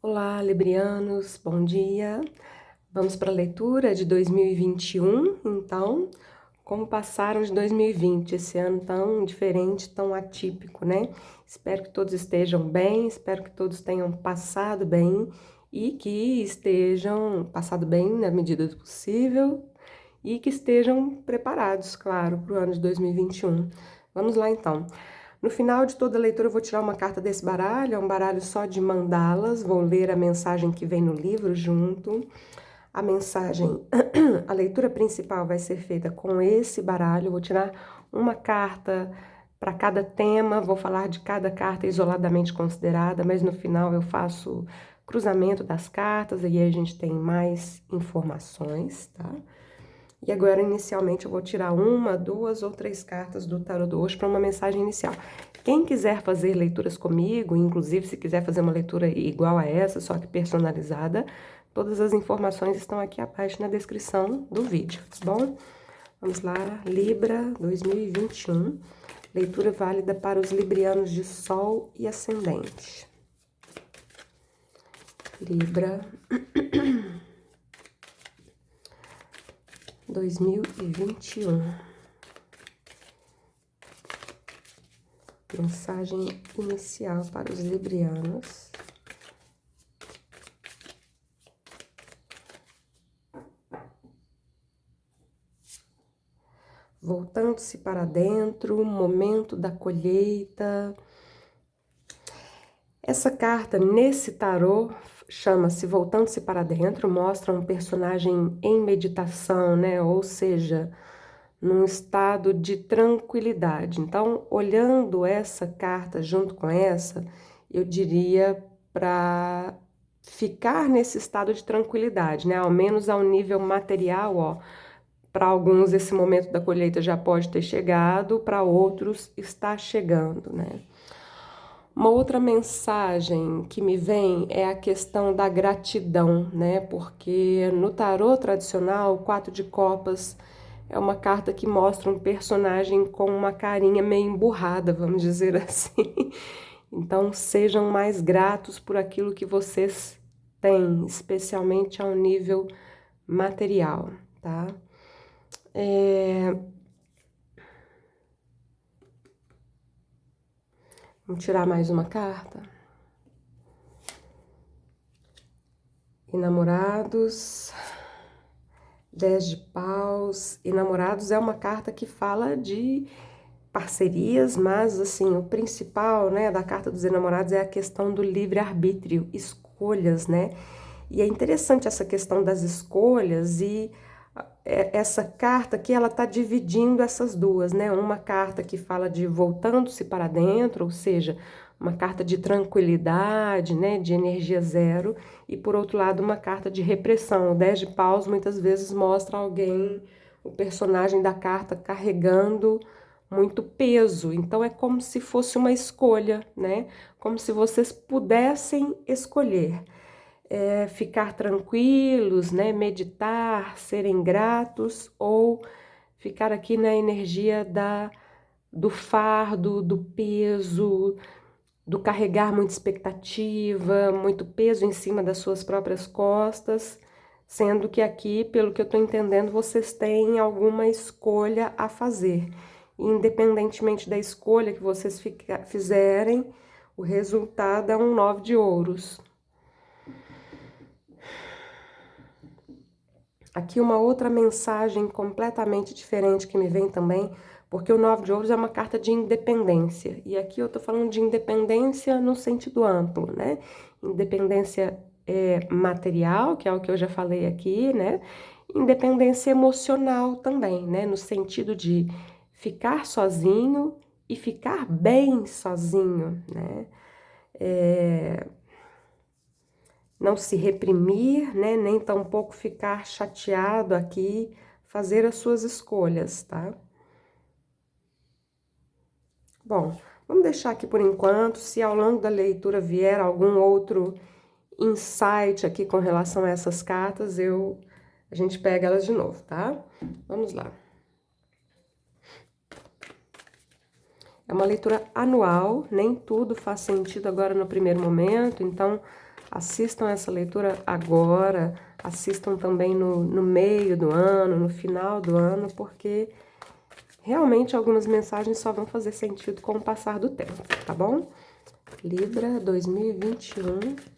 Olá, librianos, bom dia. Vamos para a leitura de 2021, então, como passaram de 2020, esse ano tão diferente, tão atípico, né? Espero que todos estejam bem, espero que todos tenham passado bem e que estejam passado bem na medida do possível e que estejam preparados, claro, para o ano de 2021. Vamos lá, então. No final de toda a leitura eu vou tirar uma carta desse baralho, é um baralho só de mandalas, vou ler a mensagem que vem no livro junto. A mensagem, a leitura principal vai ser feita com esse baralho, eu vou tirar uma carta para cada tema, vou falar de cada carta isoladamente considerada, mas no final eu faço cruzamento das cartas e aí a gente tem mais informações, tá? E agora, inicialmente, eu vou tirar uma, duas ou três cartas do tarô do hoje para uma mensagem inicial. Quem quiser fazer leituras comigo, inclusive se quiser fazer uma leitura igual a essa, só que personalizada, todas as informações estão aqui abaixo na descrição do vídeo, tá bom? Vamos lá, Libra 2021, leitura válida para os librianos de Sol e Ascendente. Libra 2021. Mensagem inicial para os librianos. Voltando-se para dentro, momento da colheita. Essa carta, nesse tarô, chama-se Voltando-se para Dentro, mostra um personagem em meditação, né? Ou seja, num estado de tranquilidade. Então, olhando essa carta junto com essa, eu diria para ficar nesse estado de tranquilidade, né? Ao menos ao nível material, ó. Para alguns, esse momento da colheita já pode ter chegado, para outros está chegando, né? Uma outra mensagem que me vem é a questão da gratidão, né? Porque no tarô tradicional, o 4 de copas é uma carta que mostra um personagem com uma carinha meio emburrada, vamos dizer assim. Então, sejam mais gratos por aquilo que vocês têm, especialmente ao nível material, tá? Vamos tirar mais uma carta. Enamorados, 10 de paus. Enamorados é uma carta que fala de parcerias, mas assim, o principal, né, da carta dos enamorados é a questão do livre-arbítrio, escolhas, né? E é interessante essa questão das escolhas e essa carta aqui, ela tá dividindo essas duas, né? Uma carta que fala de voltando-se para dentro, ou seja, uma carta de tranquilidade, né, de energia zero, e por outro lado, uma carta de repressão. O 10 de paus muitas vezes mostra alguém, o personagem da carta carregando muito peso. Então é como se fosse uma escolha, né? Como se vocês pudessem escolher. Ficar tranquilos, né? Meditar, serem gratos ou ficar aqui na energia do fardo, do peso, do carregar muita expectativa, muito peso em cima das suas próprias costas, sendo que aqui, pelo que eu estou entendendo, vocês têm alguma escolha a fazer. Independentemente da escolha que vocês fizerem, o resultado é um 9 de ouros. Aqui uma outra mensagem completamente diferente que me vem também, porque o 9 de ouros é uma carta de independência. E aqui eu tô falando de independência no sentido amplo, né? Independência material, que é o que eu já falei aqui, né? Independência emocional também, né? No sentido de ficar sozinho e ficar bem sozinho, né? Não se reprimir, né? Nem tampouco ficar chateado aqui, fazer as suas escolhas, tá? Bom, vamos deixar aqui por enquanto. Se ao longo da leitura vier algum outro insight aqui com relação a essas cartas, a gente pega elas de novo, tá? Vamos lá. É uma leitura anual, nem tudo faz sentido agora no primeiro momento, então assistam essa leitura agora, assistam também no meio do ano, no final do ano, porque realmente algumas mensagens só vão fazer sentido com o passar do tempo, tá bom? Libra 2021.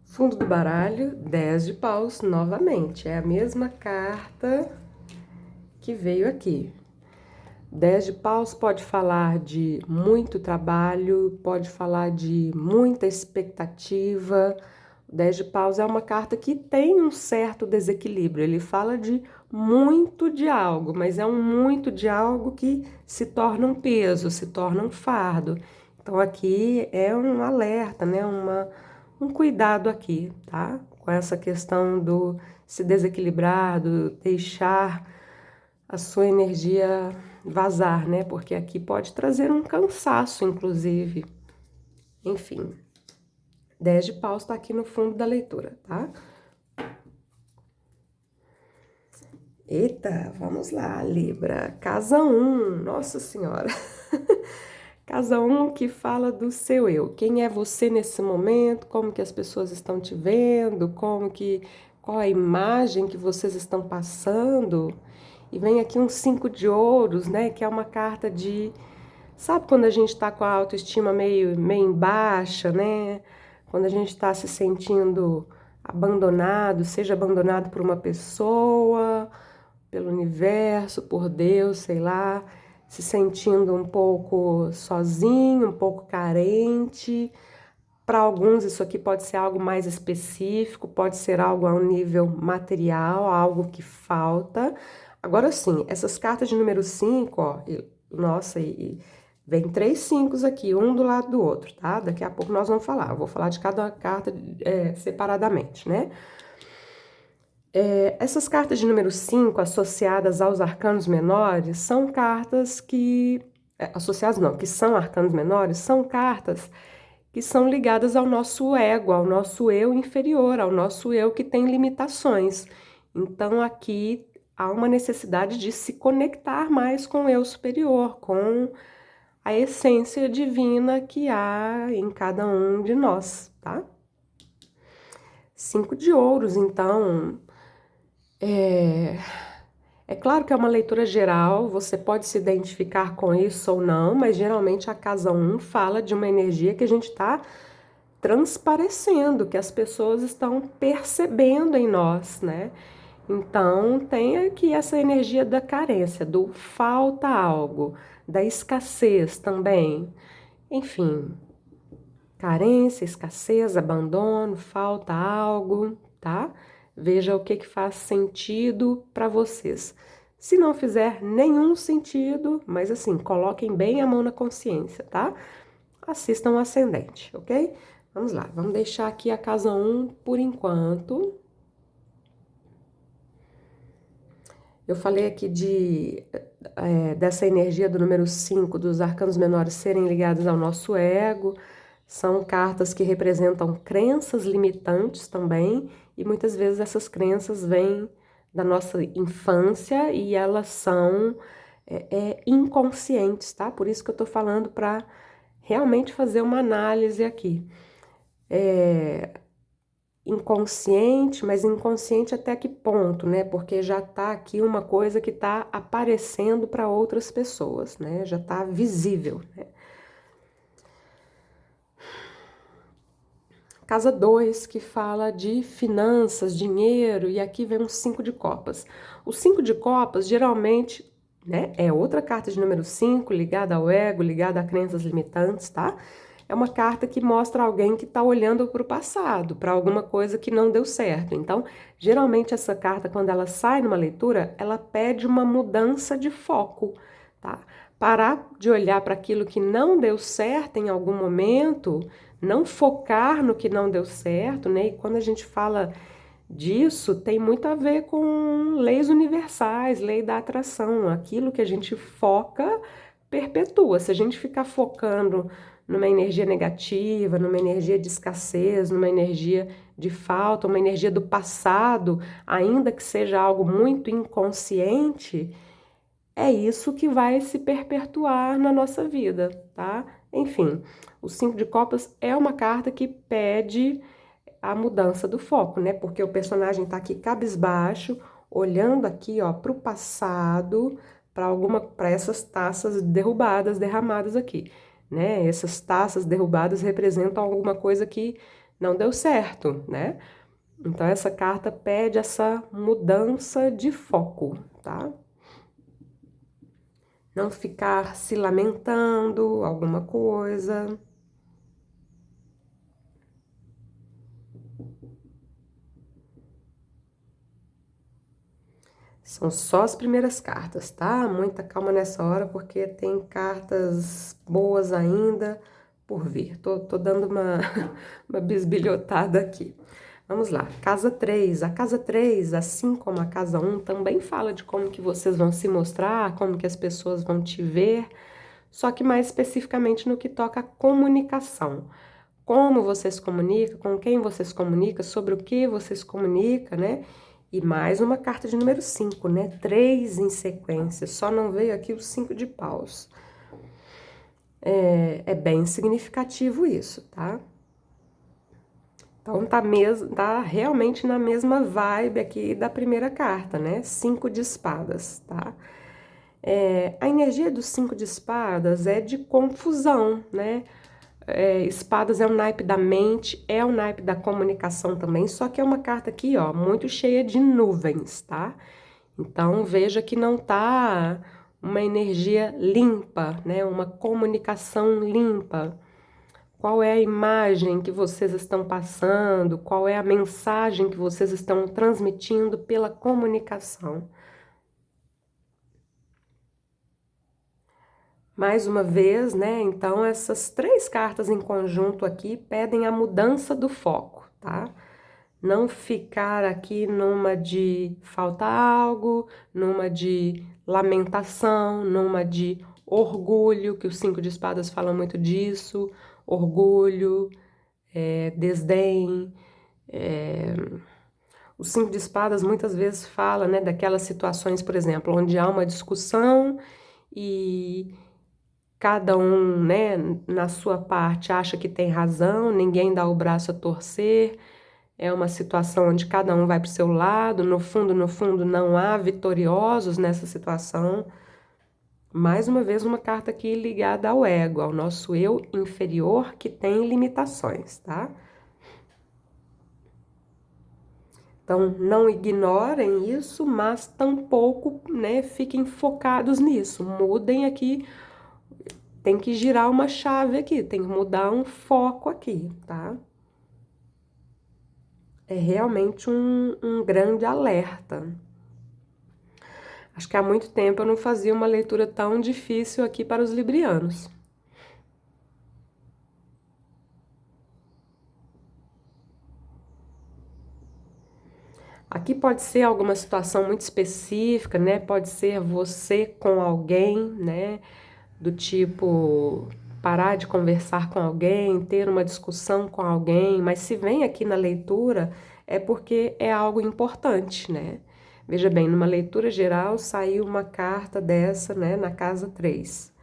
Fundo do baralho, 10 de paus novamente. É a mesma carta que veio aqui. 10 de paus pode falar de muito trabalho, pode falar de muita expectativa. 10 de paus é uma carta que tem um certo desequilíbrio. Ele fala de muito de algo, mas é um muito de algo que se torna um peso, se torna um fardo. Então aqui é um alerta, né? Um cuidado aqui, tá? Com essa questão do se desequilibrar, do deixar a sua energia vazar, né? Porque aqui pode trazer um cansaço, inclusive. Enfim, 10 de paus tá aqui no fundo da leitura, tá? Eita, vamos lá, Libra. Casa 1, Nossa Senhora. Casa 1 que fala do seu eu. Quem é você nesse momento? Como que as pessoas estão te vendo? Qual a imagem que vocês estão passando? E vem aqui um 5 de ouros, né? Que é uma carta de... Sabe quando a gente tá com a autoestima meio em baixa, né? Quando a gente tá se sentindo abandonado, seja abandonado por uma pessoa, pelo universo, por Deus, sei lá, se sentindo um pouco sozinho, um pouco carente. Para alguns isso aqui pode ser algo mais específico, pode ser algo a um nível material, algo que falta. Agora sim, essas cartas de número 5, ó, nossa, vem 3 5 aqui, um do lado do outro, tá? Daqui a pouco nós vamos falar, eu vou falar de cada carta separadamente, né? Essas cartas de número 5, associadas aos arcanos menores, são cartas que... associadas não, que são arcanos menores, são cartas que são ligadas ao nosso ego, ao nosso eu inferior, ao nosso eu que tem limitações. Então, aqui há uma necessidade de se conectar mais com o eu superior, com a essência divina que há em cada um de nós, tá? 5 de ouros, então... É claro que é uma leitura geral, você pode se identificar com isso ou não, mas geralmente a casa 1 fala de uma energia que a gente está transparecendo, que as pessoas estão percebendo em nós, né? Então tem aqui essa energia da carência, do falta algo, da escassez também. Enfim, carência, escassez, abandono, falta algo, tá? Veja o que faz sentido para vocês. Se não fizer nenhum sentido, mas assim, coloquem bem a mão na consciência, tá? Assistam o ascendente, ok? Vamos lá, vamos deixar aqui a casa 1 por enquanto. Eu falei aqui dessa energia do número 5, dos arcanos menores serem ligados ao nosso ego. São cartas que representam crenças limitantes também, e muitas vezes essas crenças vêm da nossa infância e elas são inconscientes, tá? Por isso que eu tô falando para realmente fazer uma análise aqui. Inconsciente, mas inconsciente até que ponto, né? Porque já tá aqui uma coisa que tá aparecendo para outras pessoas, né? Já tá visível, né? Casa 2, que fala de finanças, dinheiro, e aqui vem um 5 de copas. O 5 de copas, geralmente, né, é outra carta de número 5, ligada ao ego, ligada a crenças limitantes, tá? é uma carta que mostra alguém que está olhando para o passado, para alguma coisa que não deu certo. Então, geralmente essa carta, quando ela sai numa leitura, ela pede uma mudança de foco, tá? Parar de olhar para aquilo que não deu certo em algum momento, não focar no que não deu certo, né? E quando a gente fala disso, tem muito a ver com leis universais, lei da atração. Aquilo que a gente foca perpetua. Se a gente ficar focando numa energia negativa, numa energia de escassez, numa energia de falta, uma energia do passado, ainda que seja algo muito inconsciente, é isso que vai se perpetuar na nossa vida, tá? Enfim, o 5 de Copas é uma carta que pede a mudança do foco, né? Porque o personagem tá aqui cabisbaixo, olhando aqui, ó, para o passado, para essas taças derrubadas, derramadas aqui, né? Essas taças derrubadas representam alguma coisa que não deu certo, né? Então essa carta pede essa mudança de foco, tá? Não ficar se lamentando alguma coisa. São só as primeiras cartas, tá? Muita calma nessa hora, porque tem cartas boas ainda por vir. Tô dando uma, uma bisbilhotada aqui. Vamos lá, casa 3. A casa 3, assim como a casa 1, também fala de como que vocês vão se mostrar, como que as pessoas vão te ver, só que mais especificamente no que toca a comunicação. Como você se comunica, com quem você se comunica, sobre o que você se comunica, né? E mais uma carta de número 5, né? 3 em sequência, só não veio aqui o 5 de paus. É bem significativo isso, tá? Então tá realmente na mesma vibe aqui da primeira carta, né? 5 de espadas, tá? A energia do 5 de espadas é de confusão, né? Espadas é o naipe da mente, é o naipe da comunicação também, só que é uma carta aqui, ó, muito cheia de nuvens, tá? Então veja que não tá uma energia limpa, né? Uma comunicação limpa. Qual é a imagem que vocês estão passando? Qual é a mensagem que vocês estão transmitindo pela comunicação? Mais uma vez, né? Então, essas 3 cartas em conjunto aqui pedem a mudança do foco, tá? Não ficar aqui numa de falta algo, numa de lamentação, numa de orgulho, que o 5 de espadas fala muito disso, orgulho, desdém. O 5 de espadas muitas vezes fala, né, daquelas situações, por exemplo, onde há uma discussão e cada um, né, na sua parte acha que tem razão, ninguém dá o braço a torcer, é uma situação onde cada um vai para o seu lado, no fundo, não há vitoriosos nessa situação. Mais uma vez, uma carta aqui ligada ao ego, ao nosso eu inferior que tem limitações, tá? Então, não ignorem isso, mas tampouco, né, fiquem focados nisso. Mudem aqui, tem que girar uma chave aqui, tem que mudar um foco aqui, tá? É realmente um grande alerta. Acho que há muito tempo eu não fazia uma leitura tão difícil aqui para os librianos. Aqui pode ser alguma situação muito específica, né? Pode ser você com alguém, né? Do tipo parar de conversar com alguém, ter uma discussão com alguém, mas se vem aqui na leitura é porque é algo importante, né? Veja bem, numa leitura geral saiu uma carta dessa, né, na casa 3.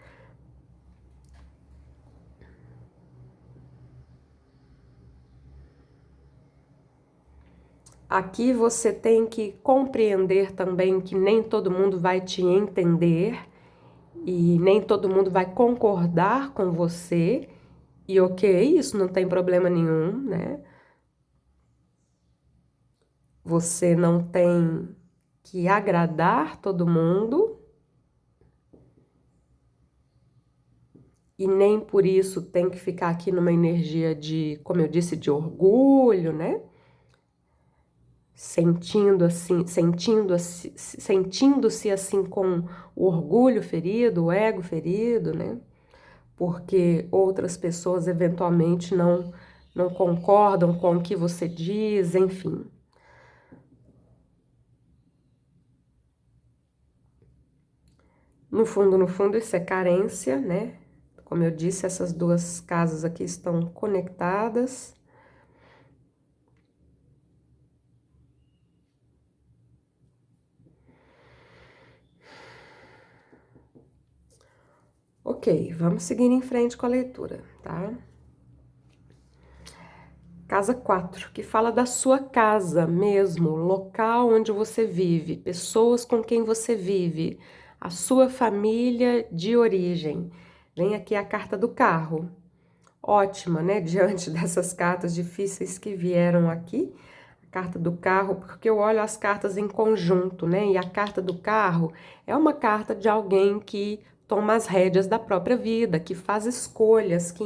Aqui você tem que compreender também que nem todo mundo vai te entender e nem todo mundo vai concordar com você. E ok, isso não tem problema nenhum, né? Você não tem que agradar todo mundo e nem por isso tem que ficar aqui numa energia de, como eu disse, de orgulho, né? Sentindo-se assim com o orgulho ferido, o ego ferido, né? Porque outras pessoas eventualmente não concordam com o que você diz, enfim. No fundo, isso é carência, né? Como eu disse, essas duas casas aqui estão conectadas. Ok, vamos seguir em frente com a leitura, tá? Casa 4, que fala da sua casa mesmo, local onde você vive, pessoas com quem você vive, a sua família de origem. Vem aqui a carta do carro. Ótima, né? Diante dessas cartas difíceis que vieram aqui, a carta do carro, porque eu olho as cartas em conjunto, né? E a carta do carro é uma carta de alguém que toma as rédeas da própria vida, que faz escolhas, que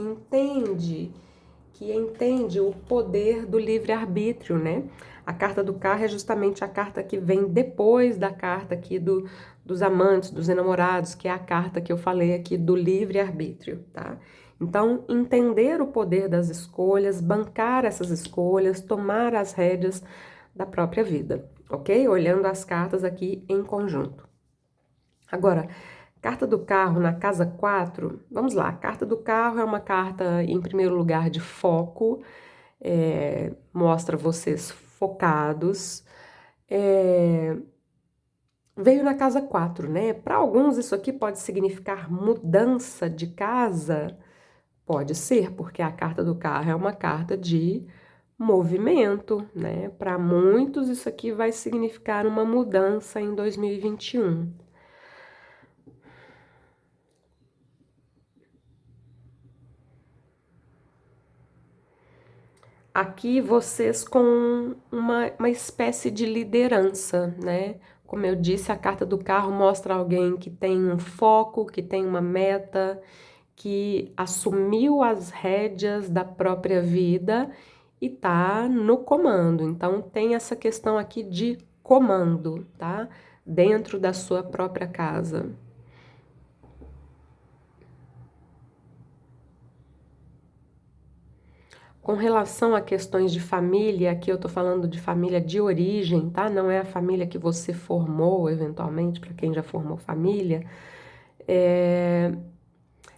entende o poder do livre-arbítrio, né? A carta do carro é justamente a carta que vem depois da carta aqui dos amantes, dos enamorados, que é a carta que eu falei aqui do livre-arbítrio, tá? Então, entender o poder das escolhas, bancar essas escolhas, tomar as rédeas da própria vida, ok? Olhando as cartas aqui em conjunto. Agora, carta do carro na casa 4, vamos lá. Carta do carro é uma carta, em primeiro lugar, de foco, mostra vocês focados. Veio na casa 4, né? Para alguns, isso aqui pode significar mudança de casa. Pode ser, porque a carta do carro é uma carta de movimento, né? Para muitos, isso aqui vai significar uma mudança em 2021. Aqui vocês com uma espécie de liderança, né? Como eu disse, a carta do carro mostra alguém que tem um foco, que tem uma meta, que assumiu as rédeas da própria vida e tá no comando. Então tem essa questão aqui de comando, tá? Dentro da sua própria casa. Com relação a questões de família, aqui eu tô falando de família de origem, tá? Não é a família que você formou, eventualmente, para quem já formou família.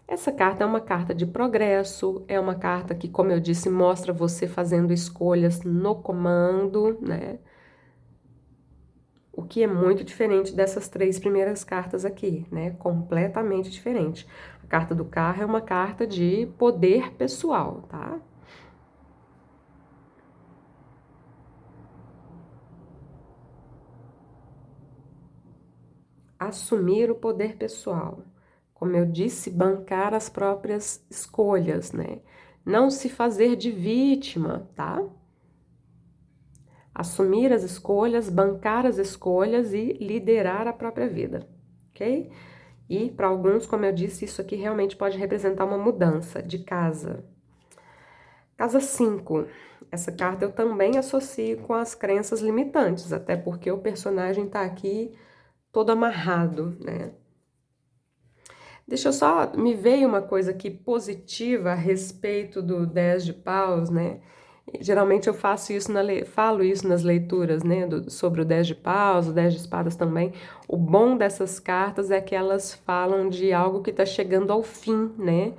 Essa carta é uma carta de progresso, é uma carta que, como eu disse, mostra você fazendo escolhas no comando, né? O que é muito diferente dessas três primeiras cartas aqui, né? Completamente diferente. A carta do carro é uma carta de poder pessoal, tá? Assumir o poder pessoal. Como eu disse, bancar as próprias escolhas, né? Não se fazer de vítima, tá? Assumir as escolhas, bancar as escolhas e liderar a própria vida, ok? E para alguns, como eu disse, isso aqui realmente pode representar uma mudança de casa. Casa 5. Essa carta eu também associo com as crenças limitantes, até porque o personagem está aqui todo amarrado, né? Deixa eu só, me veio uma coisa aqui positiva a respeito do 10 de paus, né? Geralmente eu faço isso falo isso nas leituras, né, sobre o 10 de paus, o 10 de espadas também. O bom dessas cartas é que elas falam de algo que está chegando ao fim, né?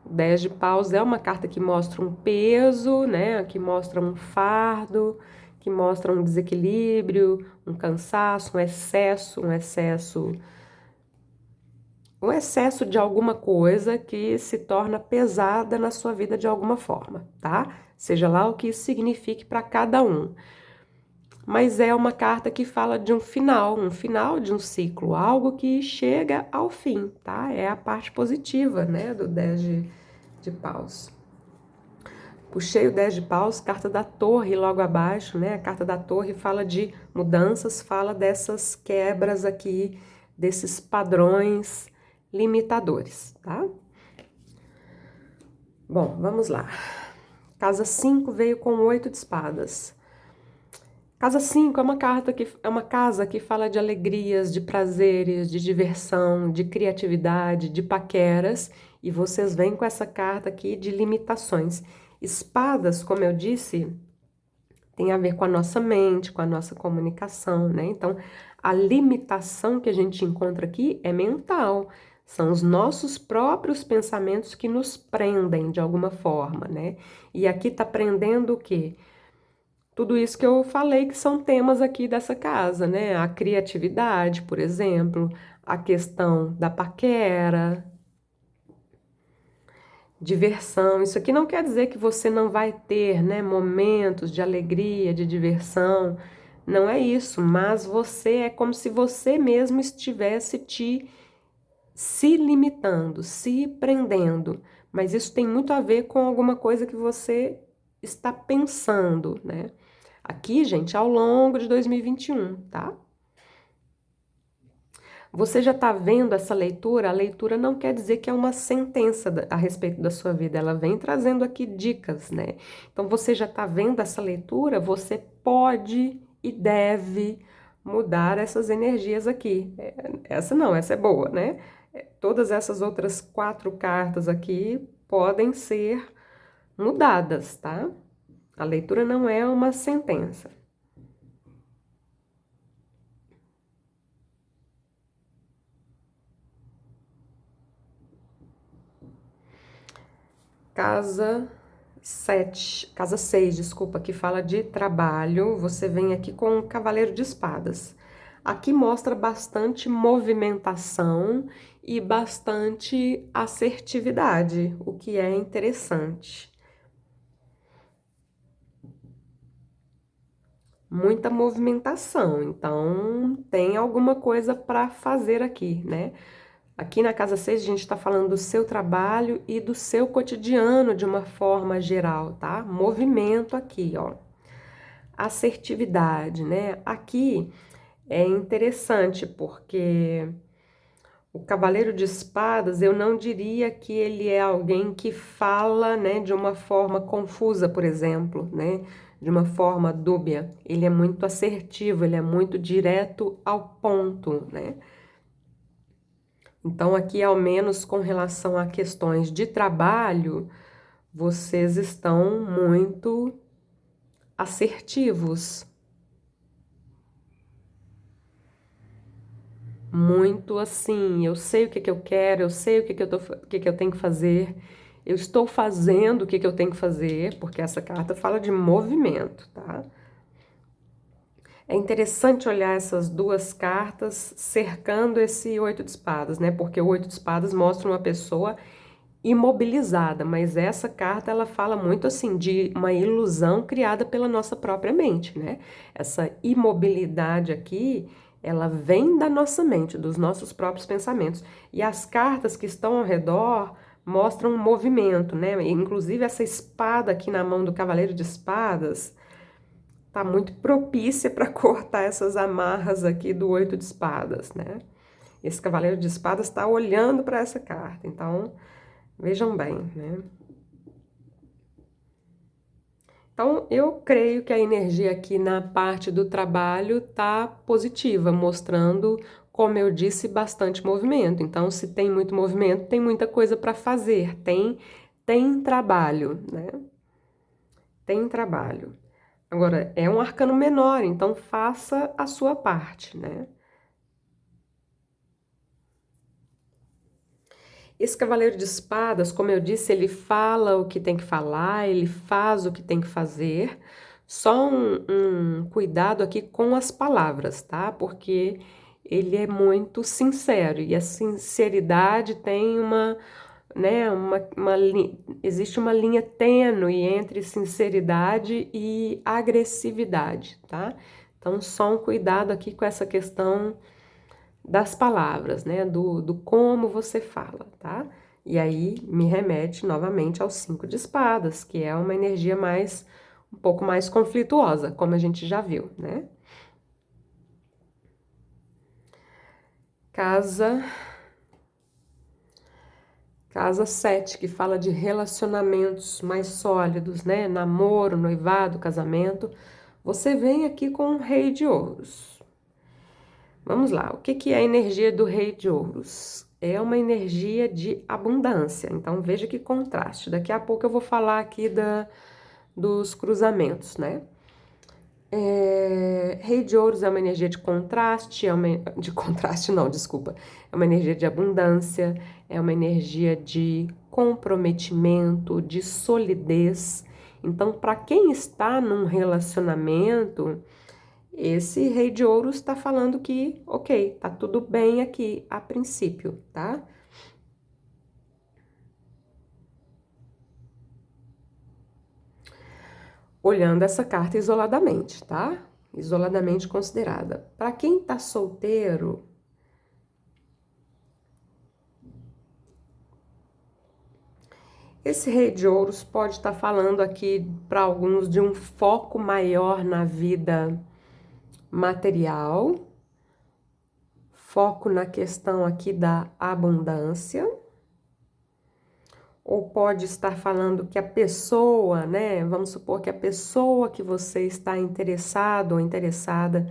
O 10 de paus é uma carta que mostra um peso, né, que mostra um fardo, que mostra um desequilíbrio, um cansaço, um excesso de alguma coisa que se torna pesada na sua vida de alguma forma, tá? Seja lá o que isso signifique para cada um. Mas é uma carta que fala de um final de um ciclo, algo que chega ao fim, tá? É a parte positiva, né, do 10 de paus. Puxei o 10 de paus, carta da torre logo abaixo, né? A carta da torre fala de mudanças, fala dessas quebras aqui, desses padrões limitadores, tá? Bom, vamos lá. Casa 5 veio com 8 de espadas. Casa 5 é uma casa que fala de alegrias, de prazeres, de diversão, de criatividade, de paqueras, e vocês vêm com essa carta aqui de limitações. Espadas, como eu disse, tem a ver com a nossa mente, com a nossa comunicação, né? Então, a limitação que a gente encontra aqui é mental. São os nossos próprios pensamentos que nos prendem de alguma forma, né? E aqui tá prendendo o quê? Tudo isso que eu falei que são temas aqui dessa casa, né? A criatividade, por exemplo, a questão da paquera, diversão. Isso aqui não quer dizer que você não vai ter, né, momentos de alegria, de diversão. Não é isso, mas você é como se você mesmo estivesse te se limitando, se prendendo. Mas isso tem muito a ver com alguma coisa que você está pensando, né? Aqui, gente, ao longo de 2021, tá? Você já está vendo essa leitura? A leitura não quer dizer que é uma sentença a respeito da sua vida, ela vem trazendo aqui dicas, né? Então você já está vendo essa leitura, você pode e deve mudar essas energias aqui. Essa não, essa é boa, né? Todas essas outras 4 cartas aqui podem ser mudadas, tá? A leitura não é uma sentença. Casa 7, casa 6, desculpa, que fala de trabalho, você vem aqui com o Cavaleiro de Espadas. Aqui mostra bastante movimentação e bastante assertividade, o que é interessante. Muita movimentação, então tem alguma coisa para fazer aqui, né? Aqui na casa 6 a gente está falando do seu trabalho e do seu cotidiano de uma forma geral, tá? Movimento aqui, ó. Assertividade, né? Aqui é interessante porque o Cavaleiro de Espadas, eu não diria que ele é alguém que fala, né, de uma forma confusa, por exemplo, né? De uma forma dúbia. Ele é muito assertivo, ele é muito direto ao ponto, né? Então, aqui, ao menos com relação a questões de trabalho, vocês estão muito assertivos, muito assim, eu sei o que que eu quero, eu sei o que que eu tenho que fazer, eu estou fazendo o que que eu tenho que fazer, porque essa carta fala de movimento, tá? É interessante olhar essas duas cartas cercando esse 8 de espadas, né? Porque o 8 de espadas mostra uma pessoa imobilizada, mas essa carta ela fala muito assim de uma ilusão criada pela nossa própria mente, né? Essa imobilidade aqui, ela vem da nossa mente, dos nossos próprios pensamentos. E as cartas que estão ao redor mostram um movimento, né? Inclusive essa espada aqui na mão do Cavaleiro de Espadas tá muito propícia para cortar essas amarras aqui do 8 de espadas, né? Esse Cavaleiro de Espadas está olhando para essa carta, então vejam bem, né? Então, eu creio que a energia aqui na parte do trabalho tá positiva, mostrando, como eu disse, bastante movimento. Então, se tem muito movimento, tem muita coisa para fazer, tem trabalho, né? Tem trabalho. Agora, é um arcano menor, então faça a sua parte, né? Esse Cavaleiro de Espadas, como eu disse, ele fala o que tem que falar, ele faz o que tem que fazer. Só um cuidado aqui com as palavras, tá? Porque ele é muito sincero e a sinceridade tem né, existe uma linha tênue entre sinceridade e agressividade, tá? Então, só um cuidado aqui com essa questão das palavras, né? Do como você fala, tá? E aí me remete novamente aos 5 de espadas, que é uma energia um pouco mais conflituosa, como a gente já viu, né? Casa Casa 7, que fala de relacionamentos mais sólidos, né? Namoro, noivado, casamento. Você vem aqui com o Rei de Ouros. Vamos lá, o que é a energia do Rei de Ouros? É uma energia de abundância, então veja que contraste. Daqui a pouco eu vou falar aqui dos cruzamentos, né? Rei de Ouros é uma energia de contraste, de contraste não, desculpa. É uma energia de abundância, é uma energia de comprometimento, de solidez. Então, para quem está num relacionamento, esse Rei de Ouros está falando que, ok, tá tudo bem aqui a princípio, tá? Olhando essa carta isoladamente, tá? Isoladamente considerada. Para quem tá solteiro, esse Rei de Ouros pode estar falando aqui para alguns de um foco maior na vida material, foco na questão aqui da abundância, ou pode estar falando que a pessoa, né? Vamos supor que a pessoa que você está interessado ou interessada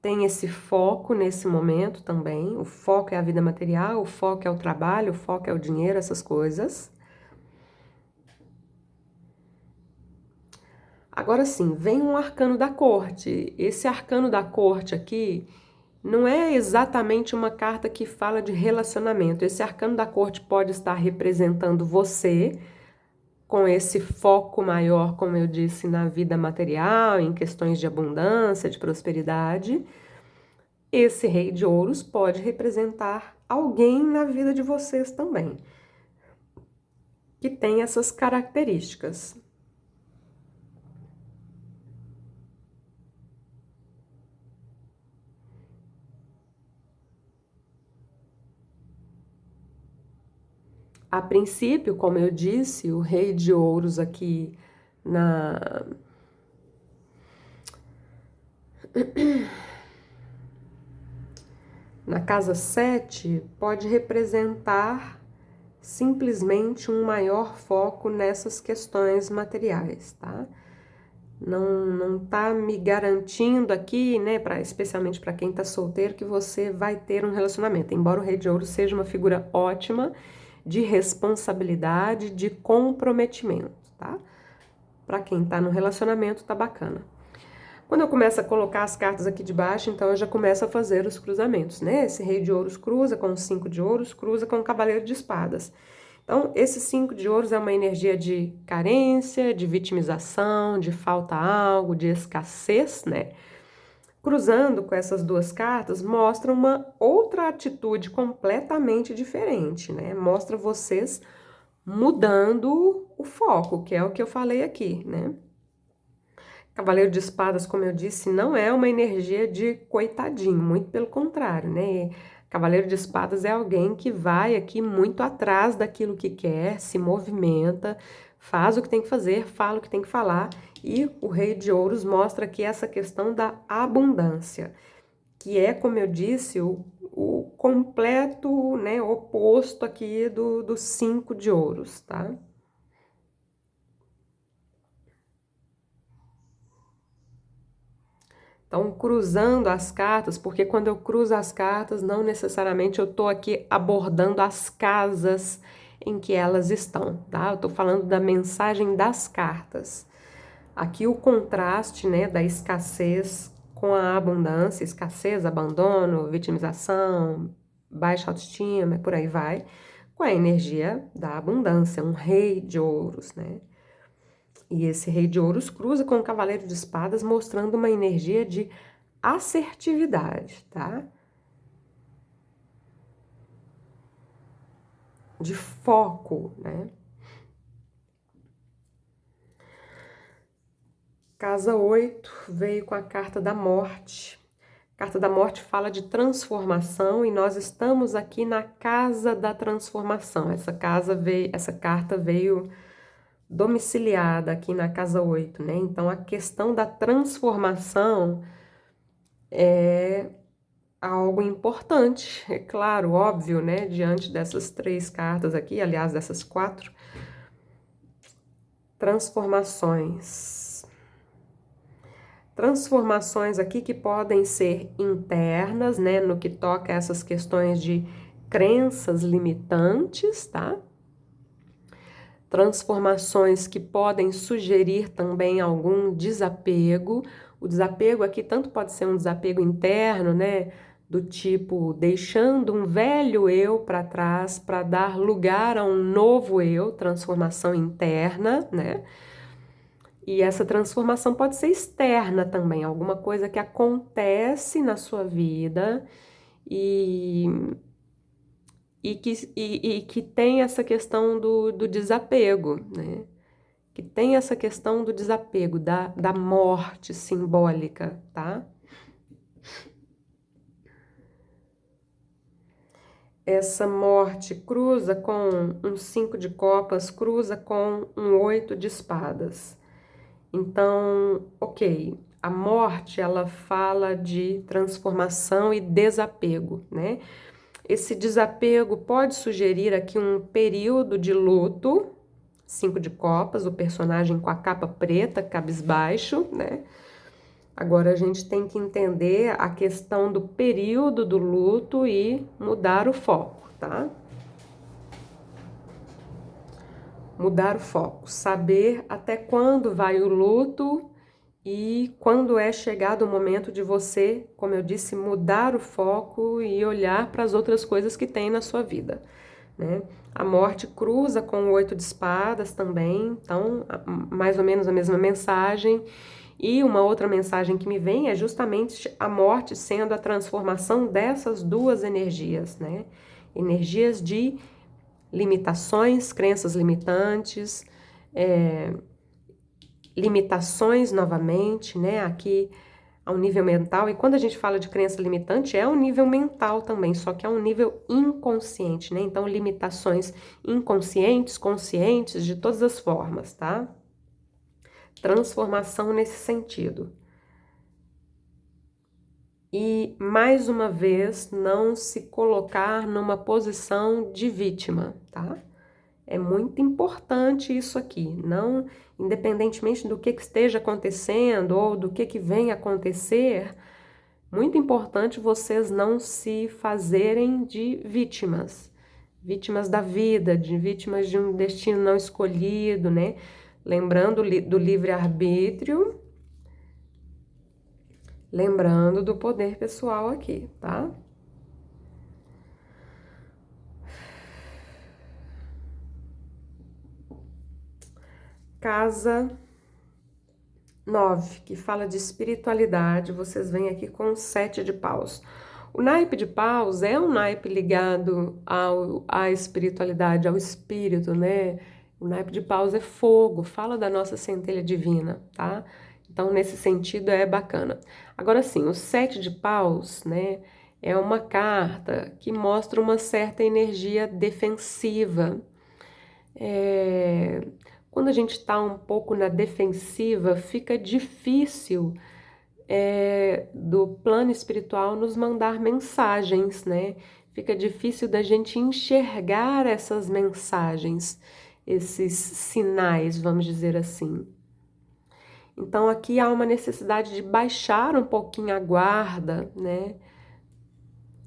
tem esse foco nesse momento também. O foco é a vida material, o foco é o trabalho, o foco é o dinheiro, essas coisas. Agora sim, vem um arcano da corte. Esse arcano da corte aqui não é exatamente uma carta que fala de relacionamento. Esse arcano da corte pode estar representando você com esse foco maior, como eu disse, na vida material, em questões de abundância, de prosperidade. Esse Rei de Ouros pode representar alguém na vida de vocês também, que tem essas características. A princípio, como eu disse, o Rei de Ouros aqui na na casa 7 pode representar simplesmente um maior foco nessas questões materiais, tá? Não tá me garantindo aqui, né, especialmente para quem tá solteiro, que você vai ter um relacionamento. Embora o Rei de Ouros seja uma figura ótima de responsabilidade, de comprometimento, tá? Para quem tá no relacionamento, tá bacana. Quando eu começo a colocar as cartas aqui de baixo, então eu já começo a fazer os cruzamentos, né? Esse Rei de Ouros cruza com o 5 de Ouros, cruza com o Cavaleiro de Espadas. Então, esse 5 de Ouros é uma energia de carência, de vitimização, de falta algo, de escassez, né? Cruzando com essas duas cartas, mostra uma outra atitude completamente diferente, né? Mostra vocês mudando o foco, que é o que eu falei aqui, né? Cavaleiro de Espadas, como eu disse, não é uma energia de coitadinho, muito pelo contrário, né? Cavaleiro de Espadas é alguém que vai aqui muito atrás daquilo que quer, se movimenta, faz o que tem que fazer, fala o que tem que falar, e o Rei de Ouros mostra aqui essa questão da abundância, que é, como eu disse, o completo, né, oposto aqui do 5 de Ouros, tá? Então, cruzando as cartas, porque quando eu cruzo as cartas, não necessariamente eu estou aqui abordando as casas em que elas estão, tá? Eu estou falando da mensagem das cartas. Aqui o contraste, né, da escassez com a abundância, escassez, abandono, vitimização, baixa autoestima, por aí vai, com a energia da abundância, um rei de ouros, né? E esse Rei de Ouros cruza com o Cavaleiro de Espadas, mostrando uma energia de assertividade, tá? De foco, né? Casa 8 veio com a carta da morte. A carta da morte fala de transformação e nós estamos aqui na casa da transformação. Essa carta veio domiciliada aqui na casa 8, né? Então a questão da transformação é algo importante, é claro, óbvio, né? Diante dessas 3 cartas aqui, aliás, dessas 4, transformações. Transformações aqui que podem ser internas, né? No que toca a essas questões de crenças limitantes, tá? Transformações que podem sugerir também algum desapego. O desapego aqui tanto pode ser um desapego interno, né? Do tipo, deixando um velho eu para trás para dar lugar a um novo eu, transformação interna, né? E essa transformação pode ser externa também, alguma coisa que acontece na sua vida e que tem essa questão do desapego, né? Que tem essa questão do desapego, da morte simbólica, tá? Essa morte cruza com um 5 de copas, cruza com um 8 de espadas. Então, ok, a morte, ela fala de transformação e desapego, né? Esse desapego pode sugerir aqui um período de luto, 5 de copas, o personagem com a capa preta, cabisbaixo, né? Agora a gente tem que entender a questão do período do luto e mudar o foco, tá? Mudar o foco, saber até quando vai o luto e quando é chegado o momento de você, como eu disse, mudar o foco e olhar para as outras coisas que tem na sua vida, né? A morte cruza com o 8 de espadas também, então mais ou menos a mesma mensagem. E uma outra mensagem que me vem é justamente a morte sendo a transformação dessas duas energias, né? Energias de limitações, crenças limitantes, limitações novamente, né? Aqui ao nível mental. E quando a gente fala de crença limitante, é um nível mental também, só que é um nível inconsciente, né? Então, limitações inconscientes, conscientes, de todas as formas, tá? Transformação nesse sentido. E, mais uma vez, não se colocar numa posição de vítima, tá? É muito importante isso aqui, não, independentemente do que esteja acontecendo ou do que vem acontecer, muito importante vocês não se fazerem de vítimas, vítimas da vida, de vítimas de um destino não escolhido, né? Lembrando do livre-arbítrio, lembrando do poder pessoal aqui, tá? Casa 9, que fala de espiritualidade, vocês vêm aqui com 7 de paus. O naipe de paus é um naipe ligado à espiritualidade, ao espírito, né? O naipe de paus é fogo, fala da nossa centelha divina, tá? Então, nesse sentido, é bacana. Agora sim, o 7 de paus, né? É uma carta que mostra uma certa energia defensiva. Quando a gente está um pouco na defensiva, fica difícil do plano espiritual nos mandar mensagens, né? Fica difícil da gente enxergar essas mensagens, esses sinais, vamos dizer assim. Então aqui há uma necessidade de baixar um pouquinho a guarda, né?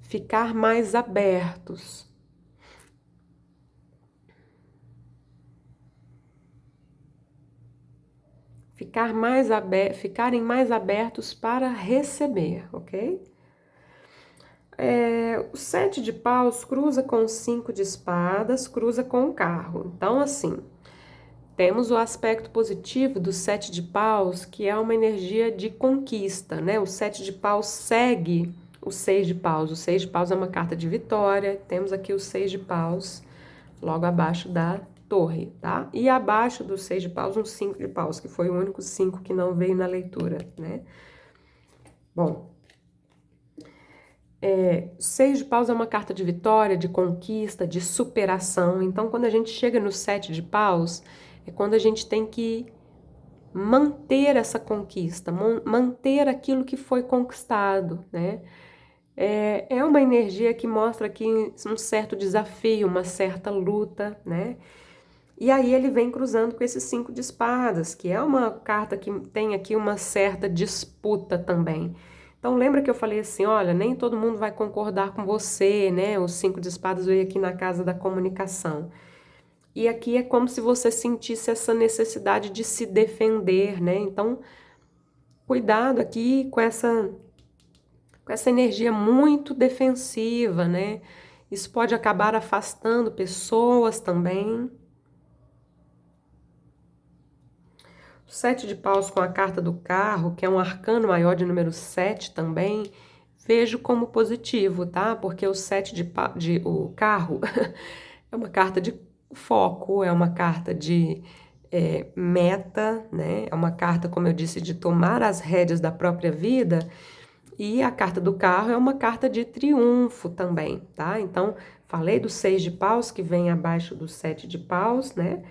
Ficar mais abertos. Ficarem mais abertos para receber, ok? O 7 de paus cruza com o 5 de espadas, cruza com o carro. Então, assim, temos o aspecto positivo do 7 de paus, que é uma energia de conquista, né? O 7 de paus segue o 6 de paus. O 6 de paus é uma carta de vitória. Temos aqui o 6 de paus logo abaixo da torre, tá? E abaixo do 6 de paus, um 5 de paus, que foi o único 5 que não veio na leitura, né? Bom, 6 de paus é uma carta de vitória, de conquista, de superação. Então, quando a gente chega no 7 de paus, é quando a gente tem que manter essa conquista, manter aquilo que foi conquistado, né? É uma energia que mostra aqui um certo desafio, uma certa luta, né? E aí ele vem cruzando com esses 5 de espadas, que é uma carta que tem aqui uma certa disputa também. Então lembra que eu falei assim, olha, nem todo mundo vai concordar com você, né? Os 5 de espadas veio aqui na casa da comunicação. E aqui é como se você sentisse essa necessidade de se defender, né? Então, cuidado aqui com essa energia muito defensiva, né? Isso pode acabar afastando pessoas também. O 7 de paus com a carta do carro, que é um arcano maior de número 7 também, vejo como positivo, tá? Porque o 7 o carro é uma carta de foco, é uma carta de meta, né? É uma carta, como eu disse, de tomar as rédeas da própria vida. E a carta do carro é uma carta de triunfo também, tá? Então, falei do 6 de paus, que vem abaixo do 7 de paus, né?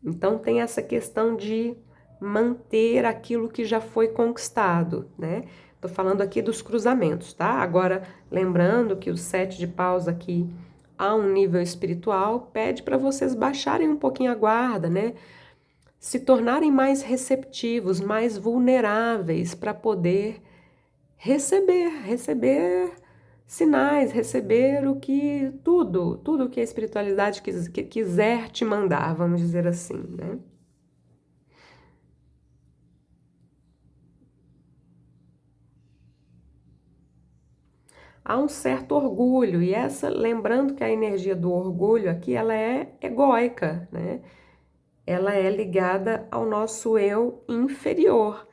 Então, tem essa questão de manter aquilo que já foi conquistado, né? Tô falando aqui dos cruzamentos, tá? Agora, lembrando que o 7 de paus aqui, a um nível espiritual, pede para vocês baixarem um pouquinho a guarda, né? Se tornarem mais receptivos, mais vulneráveis para poder receber sinais, receber o que tudo que a espiritualidade quiser te mandar, vamos dizer assim, né? Há um certo orgulho e lembrando que a energia do orgulho aqui ela é egóica, né? Ela é ligada ao nosso eu inferior.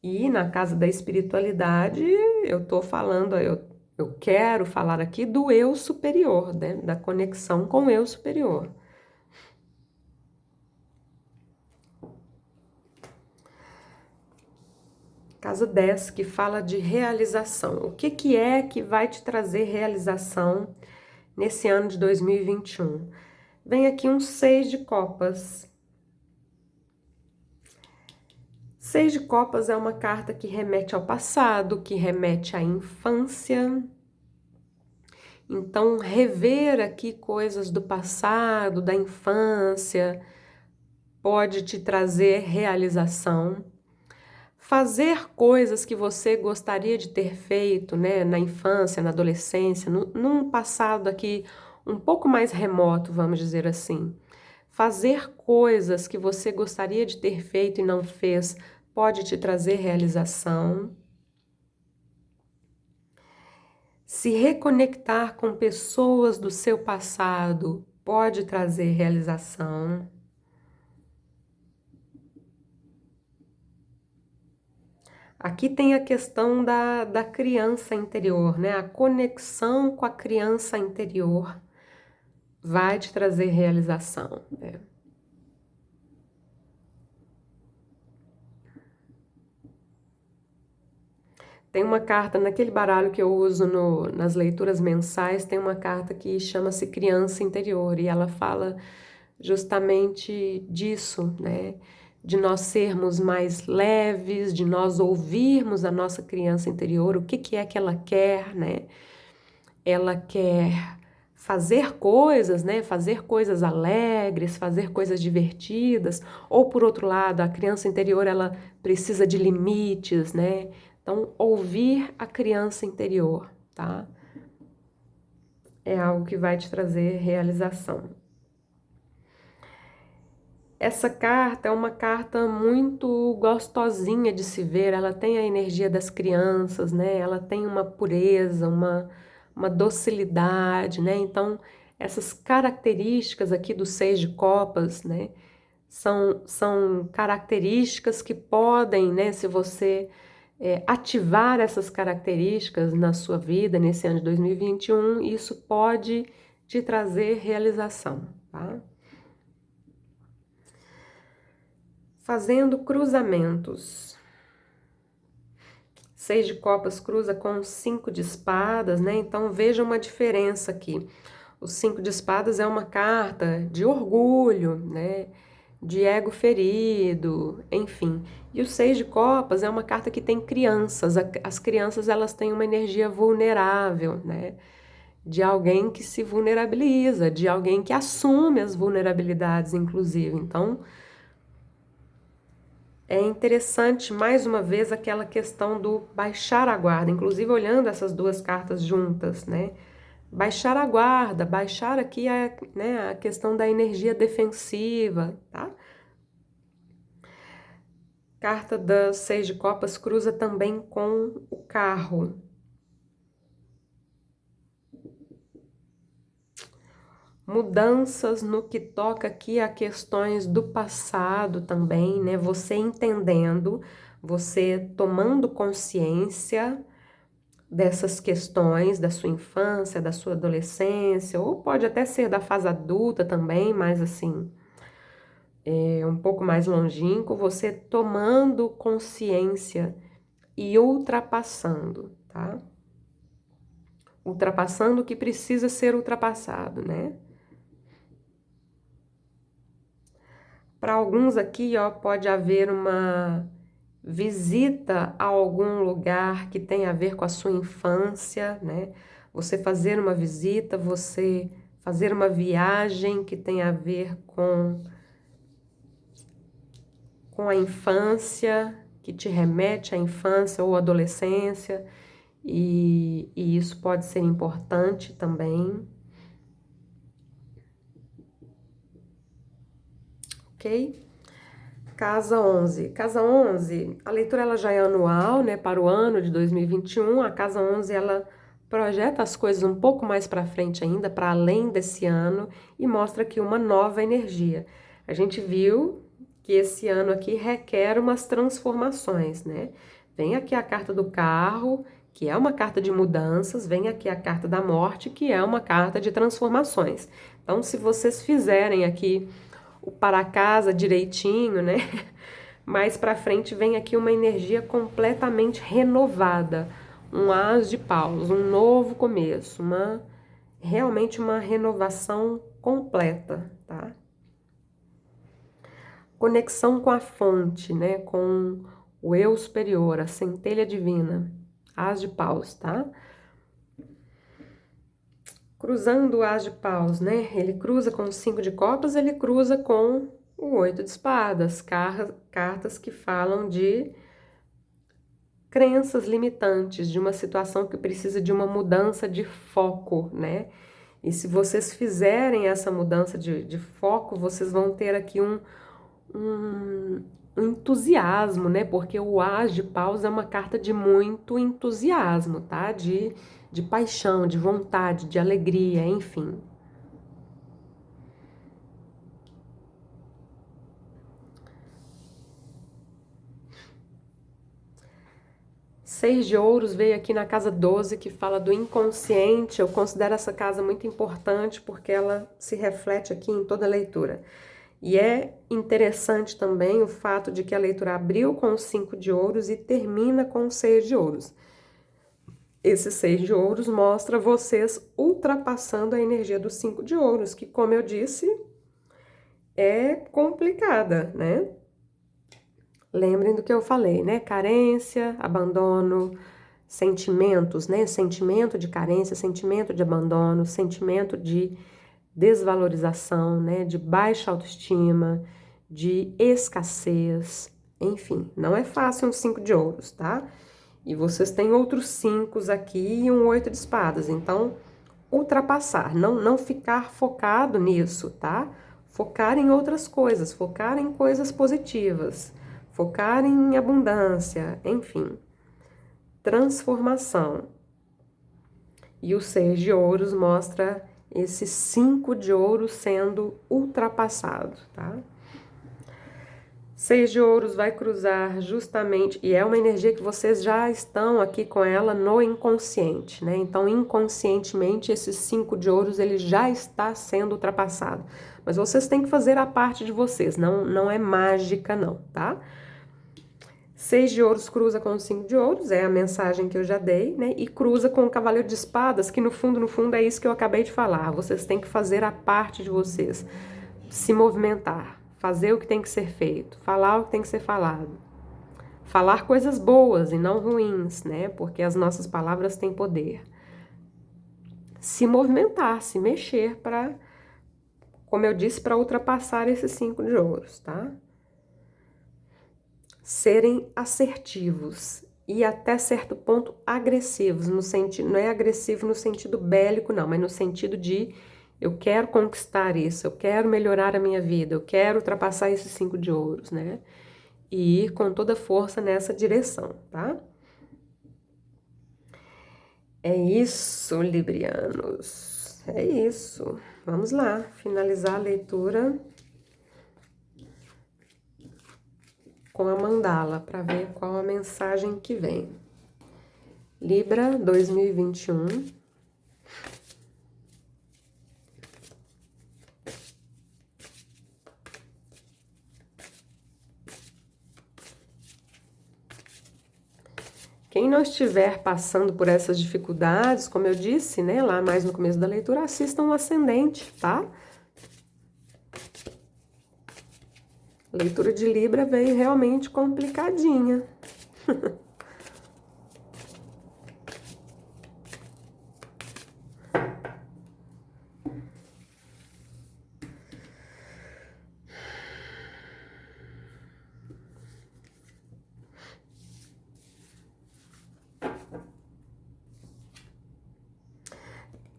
E na casa da espiritualidade, eu tô falando, eu quero falar aqui do eu superior, né? Da conexão com o eu superior. Casa 10, que fala de realização. O que é que vai te trazer realização nesse ano de 2021? Vem aqui um 6 de copas. 6 de copas é uma carta que remete ao passado, que remete à infância. Então, rever aqui coisas do passado, da infância, pode te trazer realização. Fazer coisas que você gostaria de ter feito, né, na infância, na adolescência, num passado aqui um pouco mais remoto, vamos dizer assim. Fazer coisas que você gostaria de ter feito e não fez pode te trazer realização. Se reconectar com pessoas do seu passado pode trazer realização. Aqui tem a questão da criança interior, né? A conexão com a criança interior vai te trazer realização, né? Tem uma carta, naquele baralho que eu uso nas leituras mensais, tem uma carta que chama-se Criança Interior, e ela fala justamente disso, né? De nós sermos mais leves, de nós ouvirmos a nossa criança interior, o que é que ela quer, né? Ela quer fazer coisas, né? Fazer coisas alegres, fazer coisas divertidas, ou por outro lado, a criança interior ela precisa de limites, né? Então, ouvir a criança interior, tá? É algo que vai te trazer realização. Essa carta é uma carta muito gostosinha de se ver, ela tem a energia das crianças, né? Ela tem uma pureza, uma docilidade, né? Então, essas características aqui do 6 de copas, né? São características que podem, né? Se você ativar essas características na sua vida, nesse ano de 2021, isso pode te trazer realização, tá? Fazendo cruzamentos. 6 de copas cruza com 5 de espadas, né? Então veja uma diferença aqui. O 5 de espadas é uma carta de orgulho, né? de ego ferido, enfim. E o 6 de copas é uma carta que tem crianças. As crianças, elas têm uma energia vulnerável, né? De alguém que se vulnerabiliza, de alguém que assume as vulnerabilidades, inclusive. Então, é interessante, mais uma vez, aquela questão do baixar a guarda, inclusive olhando essas duas cartas juntas, né? Baixar a guarda, baixar aqui né, a questão da energia defensiva, tá? Carta das 6 de copas cruza também com o carro. Mudanças no que toca aqui a questões do passado também, né? Você entendendo, você tomando consciência dessas questões da sua infância, da sua adolescência, ou pode até ser da fase adulta também, mas assim, um pouco mais longínquo, você tomando consciência e ultrapassando, tá? Ultrapassando o que precisa ser ultrapassado, né? Para alguns aqui, ó, pode haver uma visita a algum lugar que tem a ver com a sua infância, né? Você fazer uma visita, você fazer uma viagem que tem a ver com a infância, que te remete à infância ou adolescência, e isso pode ser importante também, ok? Casa 11. Casa 11, a leitura ela já é anual, né, para o ano de 2021. A Casa 11, ela projeta as coisas um pouco mais para frente ainda, para além desse ano, e mostra aqui uma nova energia. A gente viu que esse ano aqui requer umas transformações, né? Vem aqui a carta do carro, que é uma carta de mudanças, vem aqui a carta da morte, que é uma carta de transformações. Então, se vocês fizerem aqui o para casa direitinho, né? Mais para frente vem aqui uma energia completamente renovada, um as de paus, um novo começo, realmente uma renovação completa, tá? Conexão com a fonte, né? Com o eu superior, a centelha divina, as de paus, tá? Cruzando o as de paus, né? Ele cruza com o 5 de copas, ele cruza com o 8 de espadas, cartas que falam de crenças limitantes, de uma situação que precisa de uma mudança de foco, né? E se vocês fizerem essa mudança de foco, vocês vão ter aqui um entusiasmo, né? Porque o as de paus é uma carta de muito entusiasmo, tá? De paixão, de vontade, de alegria, enfim. Seis de ouros veio aqui na casa 12, que fala do inconsciente. Eu considero essa casa muito importante porque ela se reflete aqui em toda a leitura. E é interessante também o fato de que a leitura abriu com o 5 de ouros e termina com o 6 de ouros. Esse 6 de ouros mostra vocês ultrapassando a energia do 5 de ouros, que, como eu disse, é complicada, né? Lembrem do que eu falei, né? Carência, abandono, sentimentos, né? Sentimento de carência, sentimento de abandono, sentimento de desvalorização, né? De baixa autoestima, de escassez, enfim, não é fácil um 5 de ouros, tá? E vocês têm outros 5 aqui e um 8 de espadas, então ultrapassar, não ficar focado nisso, tá? Focar em outras coisas, focar em coisas positivas, focar em abundância, enfim, transformação. E o 6 de ouros mostra esse 5 de ouros sendo ultrapassado, tá? 6 de ouros vai cruzar justamente, e é uma energia que vocês já estão aqui com ela no inconsciente, né? Então, inconscientemente, esse 5 de ouros, ele já está sendo ultrapassado. Mas vocês têm que fazer a parte de vocês, não é mágica não, tá? 6 de ouros cruza com o 5 de ouros, é a mensagem que eu já dei, né? E cruza com o cavaleiro de espadas, que no fundo, é isso que eu acabei de falar. Vocês têm que fazer a parte de vocês, se movimentar, fazer o que tem que ser feito, falar o que tem que ser falado. Falar coisas boas e não ruins, né? Porque as nossas palavras têm poder. Se movimentar, se mexer para, como eu disse, para ultrapassar esses 5 de ouros, tá? Serem assertivos e até certo ponto agressivos, no sentido, não é agressivo no sentido bélico, não, mas no sentido de eu quero conquistar isso, eu quero melhorar a minha vida, eu quero ultrapassar esses 5 de ouros, né? E ir com toda força nessa direção, tá? É isso, librianos. É isso. Vamos lá, finalizar a leitura com a mandala para ver qual a mensagem que vem. Libra 2021. Quem não estiver passando por essas dificuldades, como eu disse, né, lá mais no começo da leitura, assistam o ascendente, tá? A leitura de Libra veio realmente complicadinha.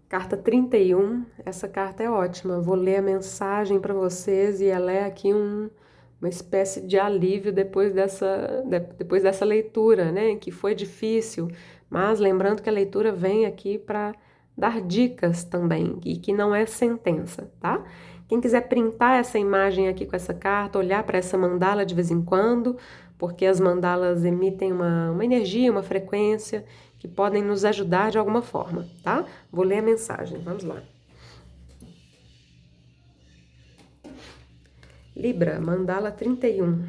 Carta 31, essa carta é ótima. Vou ler a mensagem para vocês e ela é aqui uma espécie de alívio depois dessa leitura, né? Que foi difícil, mas lembrando que a leitura vem aqui para dar dicas também e que não é sentença, tá? Quem quiser printar essa imagem aqui com essa carta, olhar para essa mandala de vez em quando, porque as mandalas emitem uma energia, uma frequência que podem nos ajudar de alguma forma, tá? Vou ler a mensagem, vamos lá. Libra, mandala 31.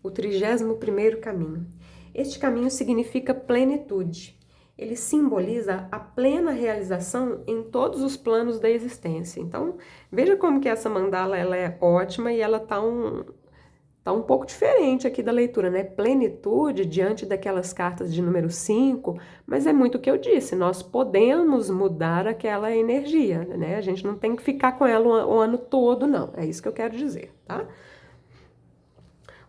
O 31º caminho. Este caminho significa plenitude. Ele simboliza a plena realização em todos os planos da existência. Então, veja como que essa mandala ela é ótima e ela tá um pouco diferente aqui da leitura, né? Plenitude diante daquelas cartas de número 5, mas é muito o que eu disse, nós podemos mudar aquela energia, né? A gente não tem que ficar com ela o ano todo, não. É isso que eu quero dizer, tá?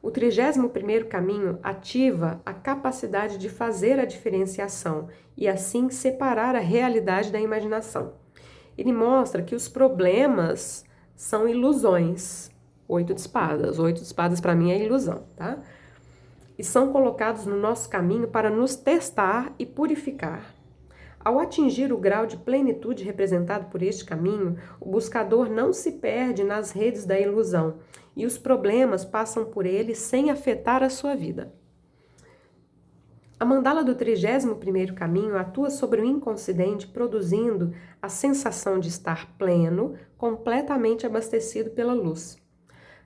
O 31º caminho ativa a capacidade de fazer a diferenciação e assim separar a realidade da imaginação. Ele mostra que os problemas são ilusões. 8 de espadas. 8 de espadas para mim é ilusão, tá? E são colocados no nosso caminho para nos testar e purificar. Ao atingir o grau de plenitude representado por este caminho, o buscador não se perde nas redes da ilusão e os problemas passam por ele sem afetar a sua vida. A mandala do 31º caminho atua sobre o inconsciente, produzindo a sensação de estar pleno, completamente abastecido pela luz.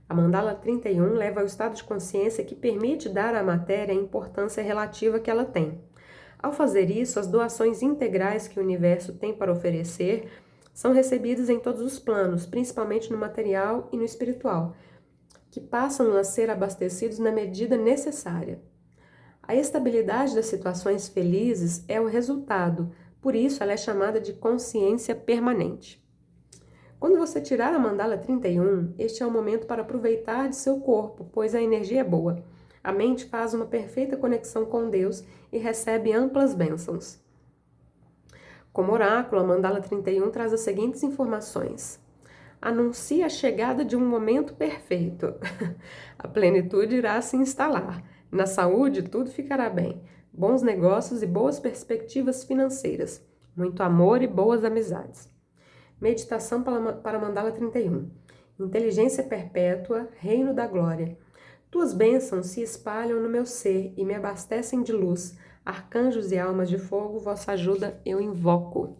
A mandala 31 leva ao estado de consciência que permite dar à matéria a importância relativa que ela tem. Ao fazer isso, as doações integrais que o universo tem para oferecer são recebidas em todos os planos, principalmente no material e no espiritual, que passam a ser abastecidos na medida necessária. A estabilidade das situações felizes é o resultado, por isso ela é chamada de consciência permanente. Quando você tirar a mandala 31, este é o momento para aproveitar de seu corpo, pois a energia é boa. A mente faz uma perfeita conexão com Deus e recebe amplas bênçãos. Como oráculo, a mandala 31 traz as seguintes informações. Anuncia a chegada de um momento perfeito. A plenitude irá se instalar. Na saúde, tudo ficará bem. Bons negócios e boas perspectivas financeiras. Muito amor e boas amizades. Meditação para a mandala 31. Inteligência perpétua, reino da glória. Tuas bênçãos se espalham no meu ser e me abastecem de luz. Arcanjos e almas de fogo, vossa ajuda eu invoco.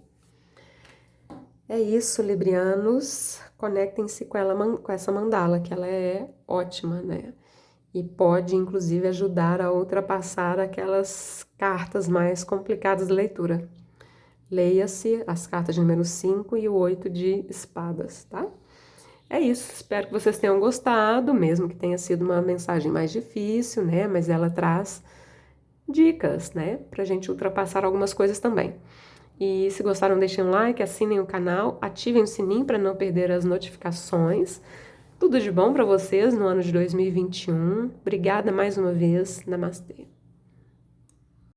É isso, librianos. Conectem-se com essa mandala, que ela é ótima, né? E pode, inclusive, ajudar a ultrapassar aquelas cartas mais complicadas de leitura. leia-se as cartas de número 5 e o 8 de espadas, tá? É isso, espero que vocês tenham gostado, mesmo que tenha sido uma mensagem mais difícil, né? Mas ela traz dicas, né? Pra gente ultrapassar algumas coisas também. E se gostaram, deixem um like, assinem o canal, ativem o sininho para não perder as notificações. Tudo de bom para vocês no ano de 2021. Obrigada mais uma vez. Namastê.